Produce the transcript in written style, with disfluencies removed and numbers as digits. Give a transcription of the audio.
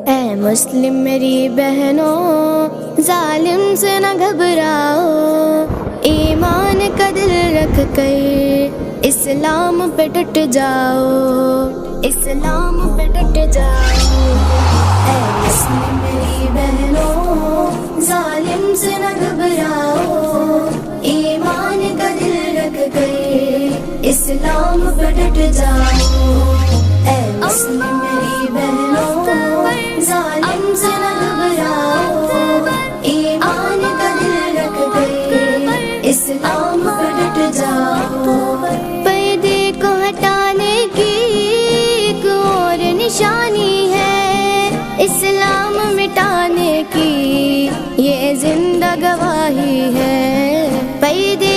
اے مسلم میری بہنوں، ظالم سے نہ گھبراؤ، ایمان کا دل رکھ کر اسلام پہ ڈٹ جاؤ، اسلام پہ ڈٹ جاؤ۔ اے مسلم میری بہنوں، ظالم سے نہ گھبراؤ، ایمان کا دل رکھ کر اسلام پہ ڈٹ جاؤ۔ اے مسلم میری بہنوں، ظالم سے نہ گھبراؤ، ایمان کا دل رکھ کر اسلام پہ ڈٹ جاؤ۔ پردے کو ہٹانے کی ایک اور نشانی ہے، اسلام مٹانے کی یہ زندہ گواہی ہے۔ پردے